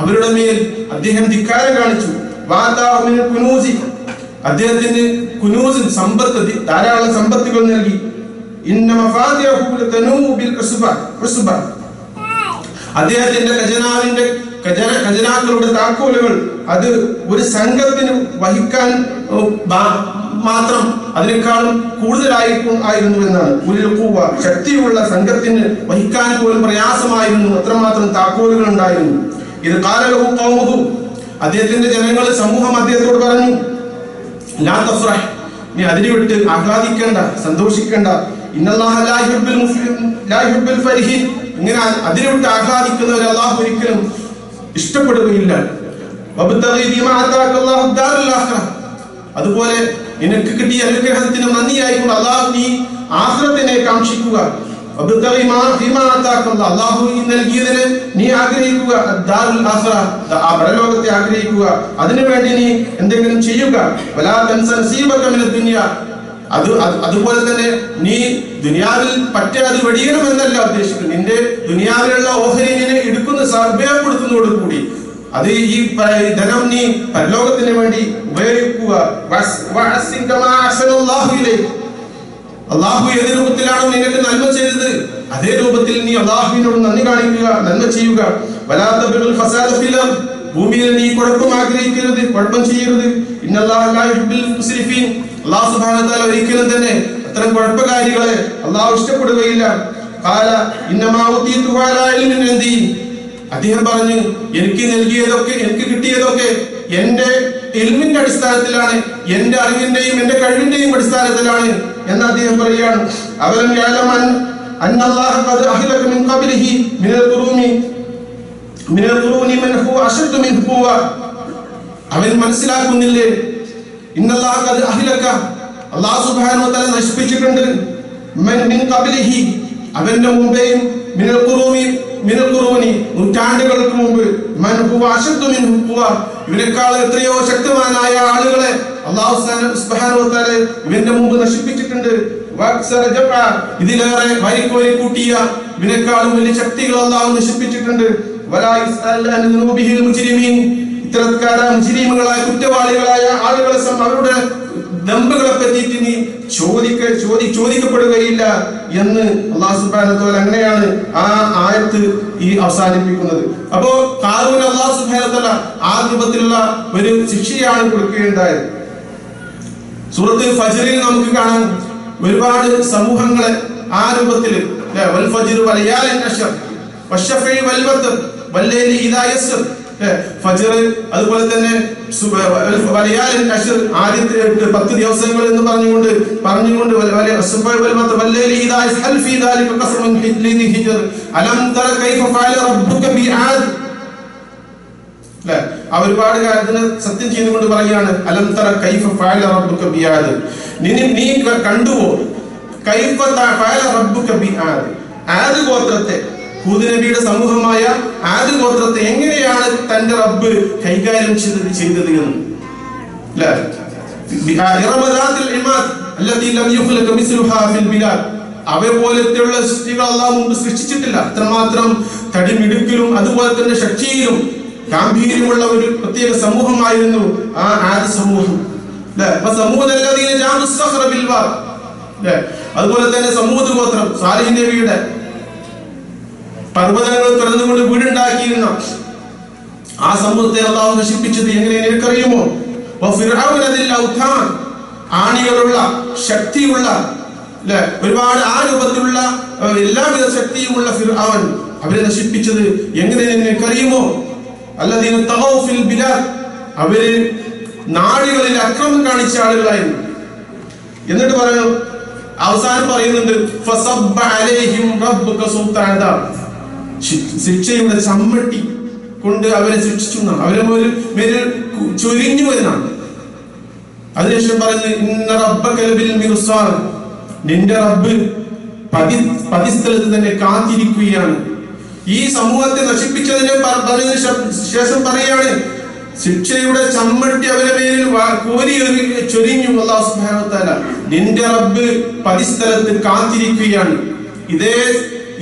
അവരുടെ മേൽ അദ്ദേഹം ധിക്കാരം കാണിച്ചു. വആതാഹു മിനൽ കുനൂസി, അദ്ദേഹത്തിന് കുനൂസ് സമ്പത്ത്, ധാരാളം സമ്പത്തുകൾ നൽകി. ഇന്ന മഫാതിഹു ലതനൂ ബിൽ ഉസ്ബ, അദ്ദേഹത്തിന്റെ ഖജനാക്കളുടെ താക്കോലുകൾ അത് ഒരു സംഘത്തിന് വഹിക്കാൻ മാത്രം അതിനേക്കാളും കൂടുതലായിരുന്നു എന്നാണ്. ഉലിൽ ഖുവ്വ, ശക്തിയുള്ള സംഘത്തിന് വഹിക്കാൻ പോലും പ്രയാസമായിരുന്നു, അത്രമാത്രം താക്കോലുകൾ ഉണ്ടായിരുന്നു. ഇത് ഖാല ലഹു ഖൗമുഹു, അദ്ദേഹത്തിന്റെ ജനങ്ങൾ സമൂഹം അദ്ദേഹത്തോട് പറഞ്ഞു, ലാ തഫ്റഹ്, നീ അതിനെ വിട്ട് ആഹ്ലാദിക്കേണ്ട, സന്തോഷിക്കേണ്ട. ഇന്നല്ലാഹ ലാ യുഹിബ്ബുൽ ഫരിഹീൻ, ഇങ്ങനെ അതിനെ വിട്ട് ആഹ്ലാദിക്കുന്നവരെ അല്ലാഹു ഒരിക്കലും ഇഷ്ടപ്പെടുകയില്ല. വബ്തഗി ബിമാ ആതാകല്ലാഹു ദാറുൽ ആഖിറ, അതുപോലെ നിനക്ക് കിട്ടിയ അനുഗ്രഹത്തിന് നന്ദിയായിക്കൊണ്ട് അല്ലാഹു നീ ആഖിറത്തിനെ കാംക്ഷിക്കുക. വബ്തഗി ബിമാ ആതാകല്ലാഹു, അല്ലാഹു നൽകിയതിനെ നീ ആഗ്രഹിക്കുക. ദാറുൽ ആഖിറ, ആ പരലോകത്തെ ആഗ്രഹിക്കുക. അതിനുവേണ്ടി നീ എന്തെങ്കിലും ചെയ്യുക. വലാ തൻസ നസീബക മിനദ് ദുനിയ, അതുപോലെ തന്നെ നീ ദുനിയാവിൽ പറ്റാതെ വെടിയണമെന്നല്ല ഉദ്ദേശിക്കുന്നത്. നിന്റെ ദുനിയാവിലുള്ള ഓഹരിനെ എടുക്കുന്ന ഉപയോഗപ്പെടുത്തുന്നതോടുകൂടി അത് ഈ ധനം നീ പരലോകത്തിന് വേണ്ടി ഉപയോഗിക്കുക. അള്ളാഹു ഏത് രൂപത്തിലാണോ നിനക്ക് നന്മ ചെയ്തത് അതേ രൂപത്തിൽ നീ അള്ളാഹുവിനോട് നന്ദി കാണിക്കുക, നന്മ ചെയ്യുക. ഭൂമിയിൽ നീ കുഴപ്പം ആഗ്രഹിക്കരുത്, കുഴപ്പം ചെയ്യരുത്. അല്ലാഹു സുബ്ഹാനഹു വ തആല ഒരിക്കലും തന്നെ അത്തരം കുഴപ്പകാരികളെ അല്ലാഹു ഇഷ്ടപ്പെടുകയില്ല. ഖാല ഇന്നമാ ഉതീതു അലാ ഇൽമിൻ ഇൻദി, അദ്ദേഹം പറഞ്ഞു, എനിക്ക് നൽകിയതൊക്കെ, എനിക്ക് കിട്ടിയതൊക്കെ എന്റെ ഇൽമിന്റെ അടിസ്ഥാനത്തിലാണ്, എന്റെ അറിവിന്റെയും എന്റെ കഴിവിന്റെയും അടിസ്ഥാനത്തിലാണ് എന്ന് അദ്ദേഹം പറയുകയാണ്. അവലം യഅലമൻ അന്നല്ലാഹ ഖദ് അഹ്ലക മിൻ ഖബ്ലിഹി മിനൽ ഖുറൂനി മൻ ഹുവ അശദ്ദു മിൻഹു ഖുവ്വ, അവൻ മനസ്സിലാക്കുന്നില്ലേ, ഇന്നല്ലാഹ ഖദ് അഹ്ലക, അല്ലാഹു സുബ്ഹാനഹു വ തആല നശിപ്പിച്ചിട്ടുണ്ട്, മിൻ ഖബ്ലിഹി, അവന്റെ മുമ്പേയും, മിനൽ ഖുറൂനി നൂറ്റാണ്ടുകൾക്ക് മുമ്പ്, മൻ ഹുവ അശദ്ദു മിൻഹു ഖുവ്വ, ഇവനേക്കാൾ എത്രയോ ശക്തമാനായ ആളുകളെ അല്ലാഹു സുബ്ഹാനഹു വ തആല ഇവന്റെ മുമ്പ് നശിപ്പിച്ചിട്ടുണ്ട്. ഇതിലേറെ വരിക്കോരി കൂട്ടിയ ഇവനേക്കാളും വലിയ ശക്തികൾ അല്ലാഹു നശിപ്പിച്ചിട്ടുണ്ട്. ഇത്തരക്കാരായ മുജ്രിമുകളായ കുറ്റവാളികളായ ആളുകളെ അവരുടെ ദമ്പുകളെ പറ്റിയിട്ട് നീ ചോദിക്കപ്പെടുകയില്ല എന്ന് അല്ലാഹു സുബ്ഹാനഹു വ തആല അങ്ങനെയാണ് ആ ആയത്ത് അവസാനിപ്പിക്കുന്നത്. അപ്പോ ഖാറൂന് അല്ലാഹു സുബ്ഹാനഹു വ തആല ആ രൂപത്തിലുള്ള ഒരു ശിക്ഷയാണ് കൊടുക്കുകയുണ്ടായത്. സൂറത്ത് ഫജ്റിൽ നമുക്ക് കാണാം ഒരുപാട് സമൂഹങ്ങളെ ആ രൂപത്തിൽ വൽ ഫജ്ർ വലയാലിൻ അശ്ർ വശഫഈ വൽ വത്ർ വല്ലൈലി ഇദാ യസ്ർ ഫജ്ർ അതുപോലെ തന്നെ വലയാലിൻ അശ്ർ ആദ്യത്തെ 10 ദിവസങ്ങൾ എന്ന് പറഞ്ഞുകൊണ്ട് വല്ലൈലി ഇദാ യസ്ഹൽ ഫീ ദാലിക ഖസ്മുൻ ലിദി ഹിജ്ർ അലം തറ കൈഫ ഫഅല റബ്ബുക ബിആദ്. ഒരുപാട് കാര്യത്തിന് സത്യം ചെയ്തുകൊണ്ട് പറയുകയാണ് അലം തറ കൈഫ ഫഅല റബ്ബുക ബിആദ്. നീ കണ്ടുവോ കൈഫ ഫഅല റബ്ബുക ബിആദ്. ആദ് ഗോത്രത്തെ, ഹൂദ് നബിയുടെ സമൂഹമായ ആദ് ഗോത്രത്തെ എങ്ങനെയാണ് തന്റെ റബ്ബ് കൈകാര്യം ചെയ്തത് എന്ന്. അവയെ പോലത്തെയുള്ള സൃഷ്ടികൾ അല്ലാഹു മുമ്പ് സൃഷ്ടിച്ചിട്ടില്ല. അത്രമാത്രം തടിമിടുക്കിലും അതുപോലെ തന്നെ ശക്തിയിലും ഗാംഭീര്യമുള്ള ഒരു പ്രത്യേക സമൂഹമായിരുന്നു ആ ആദ് സമൂഹം. അതുപോലെ തന്നെ സമൂദ് ഗോത്രം, സാലിഹ് നബിയുടെ പർവ്വതങ്ങൾ തുറന്നുകൊണ്ട് വീടുണ്ടാക്കിയിരുന്ന ആ സമൂഹത്തെ അല്ലാഹു നശിപ്പിച്ചത് എങ്ങനെ നിനക്കറിയുമോ? ആണികളുള്ള ശക്തിയുള്ള ഒരുപാട് ആ രൂപത്തിലുള്ള എല്ലാവിധ ശക്തിയുമുള്ള ഫിർഔൻ, അവരെ നശിപ്പിച്ചത് എങ്ങനെ നിനക്കറിയുമോ? അല്ലദീന തഗൗ ഫിൽ ബിലാദ്, അവര് നാടുകളിൽ അക്രമം കാണിച്ച ആളുകളായിരുന്നു. എന്നിട്ട് പറഞ്ഞു, അവസാനം പറയുന്നുണ്ട് ഫസബ്ബ അലൈഹിം റബ്ബുക സുൽത്താന, ശിക്ഷയുടെ ചമ്മട്ടി കൊണ്ട് അവരെ ശിക്ഷിച്ചു, അവരെ മേലിൽ ചൊരിഞ്ഞു എന്നാണ്. അതിനുശേഷം പറയുന്നത് ഇന്ന റബ്ബക ലബിൽ മിർസാദ്, നിന്റെ റബ്ബ് പതിസ്ഥലത്ത് തന്നെ കാത്തിരിക്കുകയാണ്. ഈ സമൂഹത്തെ നശിപ്പിച്ചതിനെ ശേഷം പറയുകയാണ് ശിക്ഷയുടെ ചമ്മട്ടി അവരെ മേലിൽ കോരി ചൊരിഞ്ഞു അല്ലാഹു സുബ്ഹാനഹു വ തആല. നിന്റെ റബ്ബ് പതിസ്ഥലത്ത് കാത്തിരിക്കുകയാണ്.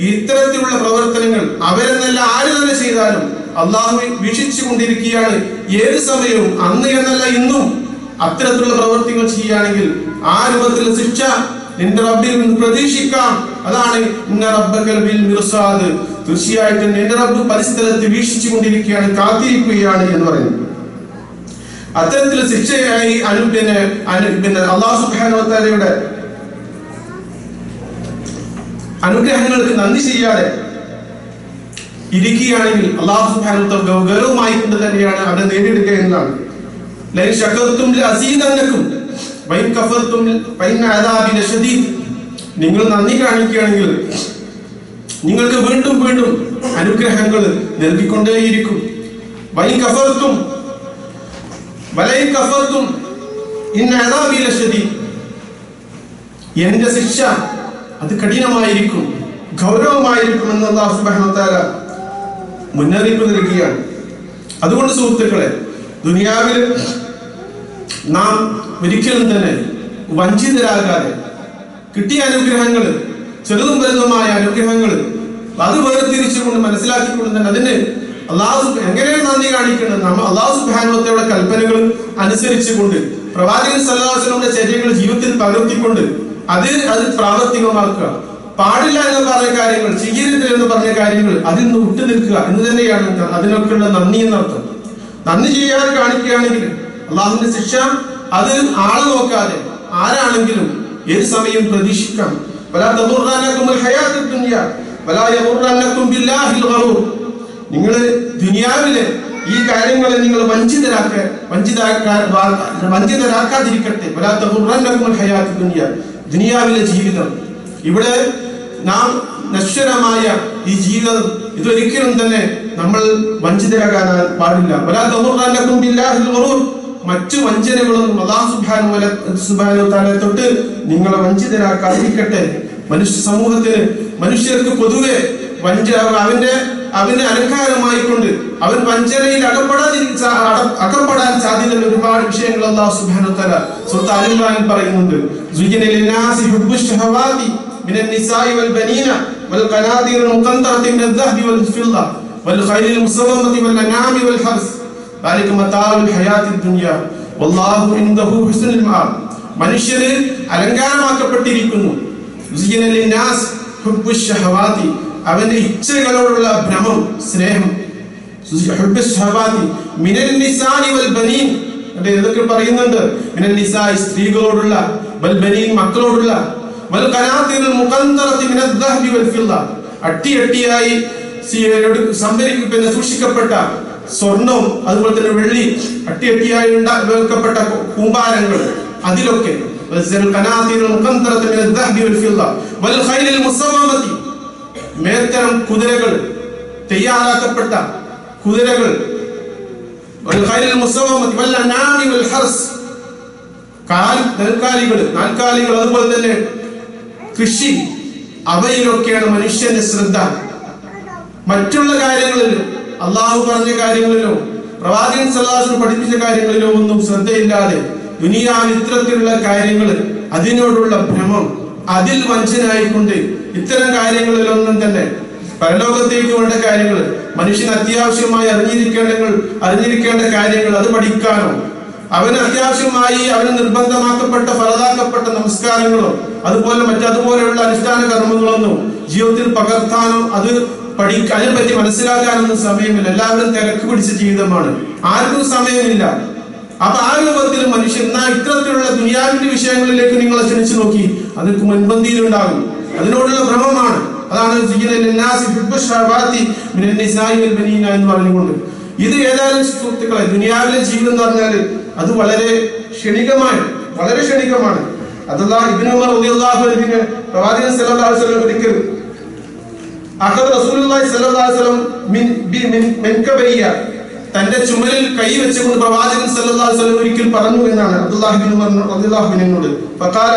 ഇത്തരത്തിലുള്ള പ്രവർത്തനങ്ങൾ അവരെന്നല്ല ആര് തന്നെ ചെയ്താലും അള്ളാഹു വീക്ഷിച്ചു കൊണ്ടിരിക്കുകയാണ്. ഏത് സമയവും, അന്ന് എന്നല്ല ഇന്നും അത്തരത്തിലുള്ള പ്രവർത്തികൾ ചെയ്യുകയാണെങ്കിൽ ആ രൂപത്തിലുള്ള ശിക്ഷ നിന്റെ റബ്ബിൽ നിന്ന് പ്രതീക്ഷിക്കാം. അതാണ് ഇന്ന റബ്ബക ബിൽ മിർസാദ്, തീർച്ചയായിട്ടും നിന്റെ റബ്ബ് പരിസ്ഥലത്ത് വീക്ഷിച്ചു കൊണ്ടിരിക്കുകയാണ്, കാത്തിരിക്കുകയാണ് എന്ന് പറയുന്നു. അത്തരത്തിലുള്ള ശിക്ഷയായി അല്ലാഹു സുബ്ഹാനഹു വ തആലയുടെ അനുഗ്രഹങ്ങൾക്ക് നന്ദി ചെയ്യാതെ ഇരിക്കുകയാണെങ്കിൽ അല്ലാഹു സുബ്ഹാനഹു വ തആല ഗൗരവമായിക്കൊണ്ട് തന്നെയാണ് അവരെ നേടിയെടുക്കുക എന്നതാണ്. ലൈൻ ശകർതും ലഅസീദന്നകും വൈൻ കഫർതും ഫഇന്ന അദാബി ലശദീദ്. നിങ്ങൾ നന്ദി കാണിക്കുകയാണെങ്കിൽ നിങ്ങൾക്ക് വീണ്ടും വീണ്ടും അനുഗ്രഹങ്ങൾ നൽകിക്കൊണ്ടേയിരിക്കും. വൈൻ കഫർതും വലൈൻ കഫർതും ഇന്ന അദാബി ലശദീദ്, എന്റെ ശിക്ഷ അത് കഠിനമായിരിക്കും, ഗൗരവമായിരിക്കും എന്ന് അല്ലാഹു സുബ്ഹാനഹു വ തആല മുന്നറിയിപ്പ് നൽകുകയാണ്. അതുകൊണ്ട് സുഹൃത്തുക്കളെ, ദുനിയാവിൽ നാം ഒരിക്കലും തന്നെ വഞ്ചിതരാകാതെ കിട്ടിയ അനുഗ്രഹങ്ങൾ, ചെറുതും വലുതുമായ അനുഗ്രഹങ്ങൾ, അത് വേർതിരിച്ചുകൊണ്ട് മനസ്സിലാക്കിക്കൊണ്ട് തന്നെ അതിന് അല്ലാഹു എങ്ങനെയാണ് നന്ദി കാണിക്കേണ്ടത്, നമ്മൾ അല്ലാഹു സുബ്ഹാനഹു വ തആലയുടെ കൽപ്പനകൾ അനുസരിച്ചുകൊണ്ട് പ്രവാചകൻ സല്ലല്ലാഹു അലൈഹി വസല്ലമയുടെ ചര്യകൾ ജീവിതത്തിൽ പകർത്തിക്കൊണ്ട് അത് പ്രാവർത്തികമാക്കുക. പാടില്ല എന്ന് പറഞ്ഞ കാര്യങ്ങൾ, ചെയ്യരുത് എന്ന് പറഞ്ഞ കാര്യങ്ങൾ അതിൽ നിന്ന് വിട്ടു നിൽക്കുക എന്ന് തന്നെയാണ് അതിനൊക്കെയുള്ള നന്ദി എന്നർത്ഥം. നന്ദി ചെയ്യാതെ കാണിക്കുകയാണെങ്കിൽ അള്ളാഹുവിന്റെ ശിക്ഷ അത് ആളെ നോക്കാതെ ആരാണെങ്കിലും ഏത് സമയം പ്രതീക്ഷിക്കാം. നിങ്ങൾ ദുനിയാവിലെ ഈ കാര്യങ്ങളെ നിങ്ങൾ വഞ്ചിതരാക്കാതിരിക്കട്ടെ. ദുനിയാവിലെ ജീവിതം, ഇവിടെ നാം നശ്വരമായ ഈ ജീവിതം, ഇതൊരിക്കലും തന്നെ നമ്മൾ വഞ്ചിതരാകാൻ പാടില്ല. മറ്റു വഞ്ചനകളൊന്നും അല്ലാഹു സുബ്ഹാനഹു വ തആല തൊട്ട് നിങ്ങളെ വഞ്ചിതരാക്കാതിരിക്കട്ടെ. മനുഷ്യ സമൂഹത്തിന്, മനുഷ്യർക്ക് പൊതുവെ അവന്റെ അലങ്കാരമായിക്കൊണ്ട് അവൻ വഞ്ചനയിൽ അകപ്പെടാൻ സാധ്യതയുള്ള ഒരുപാട് വിഷയങ്ങൾ അല്ലാഹു സുബ്ഹാനഹു വ തആല സൂറത്ത് ആൽ ഇംറാനിൽ പറയുന്നുണ്ട്. من النساء والبنين والقناطير المقنطرة من الذهب والفضة والخيل المسومة والأنعام والحرث ذلك متاع الحياة الدنيا والله عنده حسن المآب. മനുഷ്യര് അലങ്കാരമാക്കപ്പെട്ടിരിക്കുന്നു. അവന്റെ ഇച്ഛകളോടുള്ള ഭ്രമം, സ്നേഹം. ഇതൊക്കെ പറയുന്നുണ്ട്. മിനൽ നിസാഇ, സ്ത്രീകളോടുള്ള, വൽ ബനീൻ, മക്കളോടുള്ള, വൽ ഖനാതിറുൽ മുഖന്തറതി മിനൽ ദഹബി വൽ ഫിദ്ദ, അട്ടിയായി സൂക്ഷിക്കപ്പെട്ട സ്വർണവും അതുപോലെ തന്നെ വെള്ളി, അട്ടിയായി വെക്കപ്പെട്ട കൂമ്പാരങ്ങൾ, അതിലൊക്കെ മേത്തരം കുതിരകൾ, തയ്യാറാക്കപ്പെട്ട കുതിരകൾ, നാൽക്കാലികൾ, അതുപോലെ തന്നെ കൃഷി, അവയിലൊക്കെയാണ് മനുഷ്യന്റെ ശ്രദ്ധ. മറ്റുള്ള കാര്യങ്ങളിലും, അള്ളാഹു പറഞ്ഞ കാര്യങ്ങളിലോ പ്രവാചകൻ സല്ലല്ലാഹു അലൈഹി വസല്ലം പഠിപ്പിച്ച കാര്യങ്ങളിലോ ഒന്നും ശ്രദ്ധയില്ലാതെ ദുനിയാവിൽ ഇത്തരത്തിലുള്ള കാര്യങ്ങൾ, അതിനോടുള്ള ഭ്രമം, അതിൽ വഞ്ചനായിക്കൊണ്ട് ഇത്തരം കാര്യങ്ങളിലൊന്നും തന്നെ പരലോകത്തേക്ക് വേണ്ട കാര്യങ്ങൾ, മനുഷ്യന് അത്യാവശ്യമായി അറിഞ്ഞിരിക്കേണ്ട കാര്യങ്ങൾ അത് പഠിക്കാനോ, അവന് അത്യാവശ്യമായി അവന് നിർബന്ധമാക്കപ്പെട്ട ഫറദാക്കപ്പെട്ട നമസ്കാരങ്ങളോ അതുപോലെയുള്ള അനുഷ്ഠാന കർമ്മങ്ങളൊന്നും ജീവിതത്തിൽ പകർത്താനോ അതിനെ പറ്റി മനസ്സിലാക്കാനൊന്നും സമയമില്ല. എല്ലാവരും തിരക്ക് പിടിച്ച ജീവിതമാണ്, ആർക്കും സമയമില്ല. അപ്പൊ ആ രൂപത്തിൽ മനുഷ്യൻ ഇത്തരത്തിലുള്ള ദുനിയാവിന്റെ വിഷയങ്ങളിലേക്ക് നിങ്ങളെ ക്ഷണിച്ചു നോക്കി, അതൊക്കെ മുൻപന്തിയിലുണ്ടാകും. അതിനോടുള്ള ഭ്രമമാണ്. അതാണ് എന്ന് പറഞ്ഞുകൊണ്ട് ഇത് ഏതായാലും സുഹൃത്തുക്കളെ, ദുനിയാവിലെ ജീവിതം എന്ന് പറഞ്ഞാൽ അത് വളരെ ക്ഷണികമാണ്. ഇബ്നു ഉമർ റളിയല്ലാഹു അൻഹു പ്രവാചകൻ സല്ലല്ലാഹു അലൈഹി വസല്ലം ഒരിക്കൽ റസൂലുള്ളാഹി സ്വല്ലല്ലാഹു അലൈഹി വസല്ലം തന്റെ ചുമലിൽ കൈ വെച്ചുകൊണ്ട് പ്രവാചകൻ സല്ലല്ലാഹു അലൈഹി വസല്ലം ഒരിക്കൽ പറഞ്ഞു എന്നാണ് അബ്ദുല്ലാഹി ഇബ്നു ഉമർ റളിയല്ലാഹു അൻഹുവിനോട്. ഫഖാല,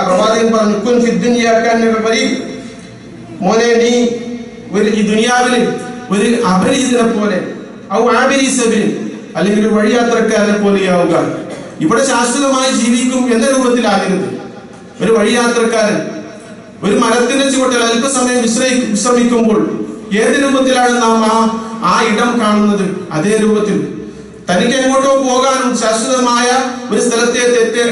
പ്രവാചകൻ പറഞ്ഞു, കുൻ ഫി ദുനിയ കഅന്നക ഗരീബ്, മോനെ നീ ഈ ദുനിയാവിൽ ഒരു അപരിചിതനെ പോലെ, ഔ ആബിരി സബീൽ, അല്ലെങ്കിൽ ഒരു വഴിയാത്രക്കാരനെ പോലെയാവുക. ഇവിടെ ശാശ്വതമായി ജീവിക്കും എന്ന രൂപത്തിലാകരുത്. ഒരു വഴിയാത്രക്കാരൻ ഒരു മരത്തിന്റെ ചുവട്ടിൽ അല്പസമയം വിശ്രമിക്കുമ്പോൾ ഏത് രൂപത്തിലാണ് നാം ആ ഇടം കാണുന്നത്, അതേ രൂപത്തിൽ തനിക്ക് എങ്ങോട്ടോ പോകാനും ശാശ്വതമായ ഒരു സ്ഥലത്തെ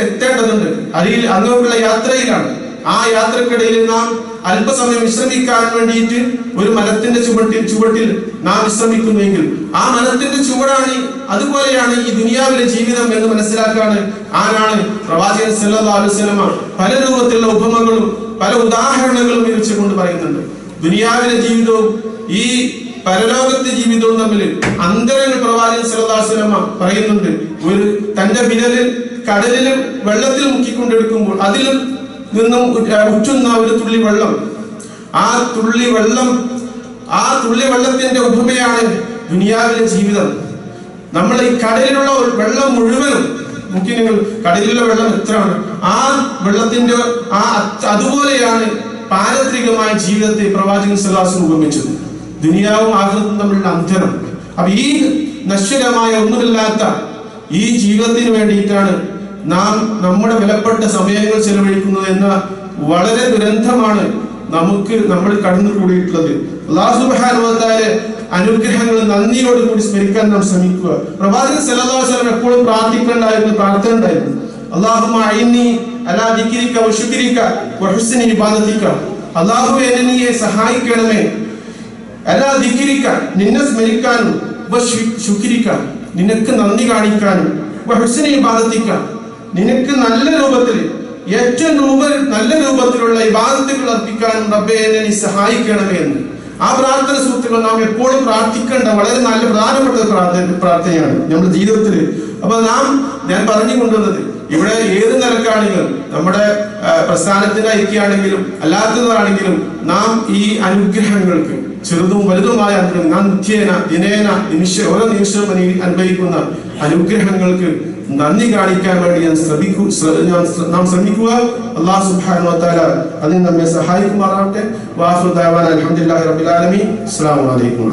എത്തേണ്ടതുണ്ട്. അതിൽ അങ്ങോട്ടുള്ള യാത്രയിലാണ്. ആ യാത്രക്കിടയിൽ നാം അല്പസമയം വിശ്രമിക്കാൻ വേണ്ടിയിട്ട് ഒരു മരത്തിന്റെ ചുവട്ടിൽ നാം വിശ്രമിക്കുന്നുവെങ്കിൽ ആ മരത്തിന്റെ ചുവടാണ്, അതുപോലെയാണ് ഈ ദുനിയാവിലെ ജീവിതം എന്ന് മനസ്സിലാക്കാണ് ആരാണ് പ്രവാചകൻ സല്ലല്ലാഹു അലൈഹി വസല്ലം പല രൂപത്തിലുള്ള ഉപമകളും പല ഉദാഹരണങ്ങളും വിവരിച്ചുകൊണ്ട് പറയുന്നുണ്ട്. ദുനിയാവിലെ ജീവിതവും ഈ പരലോകത്തെ ജീവിതവും തമ്മിൽ അന്തരങ്ങൾ പ്രവാചകൻ സല്ലല്ലാഹു അലൈഹി വസല്ലം പറയുന്നുണ്ട്. തന്റെ വിരലിൽ കടലിലും വെള്ളത്തിൽ മുക്കിക്കൊണ്ടെടുക്കുമ്പോൾ അതിൽ നിന്നും ഉറ്റുന്ന ഒരു തുള്ളി വെള്ളം, ആ തുള്ളി വെള്ളത്തിന്റെ ഉപമയാണ് ദുനിയാവിലെ ജീവിതം. നമ്മൾ ഈ കടലിലുള്ള വെള്ളം മുഴുവനും നോക്കി, നിങ്ങൾ കടലിലുള്ള വെള്ളം എത്രയാണ്, ആ വെള്ളത്തിന്റെ അതുപോലെയാണ് പാരത്രികമായ ജീവിതത്തെ പ്രവാചകൻ സല്ലല്ലാഹു അലൈഹി വസല്ലം ഉപമിച്ചത്. ദുനിയാവും ആഖിറത്തും തമ്മിലുള്ള അന്തരം. അപ്പൊ ഈ നശ്വരമായ ഒന്നുമില്ലാത്ത ഈ ജീവിതത്തിന് വേണ്ടിയിട്ടാണ് നാം നമ്മുടെ വിലപ്പെട്ട സമയങ്ങൾ ചെലവഴിക്കുന്നത് എന്ന വളരെ ദുരന്തമാണ് നമ്മൾ കടന്നു കൂടിയിട്ടുള്ളത്. അല്ലാഹു സുബ്ഹാനഹു വ തആല അനുഗ്രഹങ്ങൾ നന്ദിയോടുകൂടി സ്മരിക്കാൻ നാം ശ്രമിക്കുക. പ്രവാചകൻ സല്ലല്ലാഹു അലൈഹി വസല്ലം എപ്പോഴും പ്രാർത്ഥന ഉണ്ടായിരുന്നു. അല്ലാഹുമ്മ അഇന്നി അലാ ദിക്രിക വ ശുക്രിക വ ഹുസ്നി ഇബാദതിക. അല്ലാഹുവേ, എന്നെ നീ സഹായിക്കണമേ, അലാ ദിക്രിക, നിന്നെ സ്മരിക്കാനും, വ ശുക്രിക, നിനക്ക് നന്ദി കാണിക്കാനും, വ ഹുസ്നി ഇബാദതിക, നിനക്ക് നല്ല രൂപത്തിൽ ഏറ്റവും നല്ല രൂപത്തിലുള്ള ഇബാദത്തുകൾ അർപ്പിക്കാനും റബ്ബേ എന്നെ നീ സഹായിക്കണമേ എന്ന്. ആ പ്രാർത്ഥന സുഹൃത്തുക്കൾ നാം എപ്പോഴും പ്രാർത്ഥിക്കേണ്ട വളരെ നല്ല പ്രധാനപ്പെട്ട പ്രാർത്ഥനയാണ് നമ്മുടെ ജീവിതത്തിൽ. അപ്പൊ ഞാൻ പറഞ്ഞു കൊണ്ടുവന്നത് ഇവിടെ ഏത് നിലക്കാണെങ്കിലും, നമ്മുടെ പ്രസ്ഥാനത്തിന്റെ ഐക്യാണെങ്കിലും അല്ലാത്തതാണെങ്കിലും, നാം ഈ അനുഗ്രഹങ്ങൾക്ക്, ചെറുതും വലുതുമായ നാം ദിനേന ഓരോ നിമിഷവും അനുഭവിക്കുന്ന അനുഗ്രഹങ്ങൾക്ക് നന്ദി കാണിക്കാൻ വേണ്ടി നാം ശ്രമിക്കുക. അല്ലാഹു സുബ്ഹാനഹു വ തആല അതിന് നമ്മെ സഹായിക്കുമാറാവട്ടെ. വാഖിറു ദഅവാന അൽഹംദുലില്ലാഹി റബ്ബിൽ ആലമീൻ. അസ്സലാമു അലൈക്കും.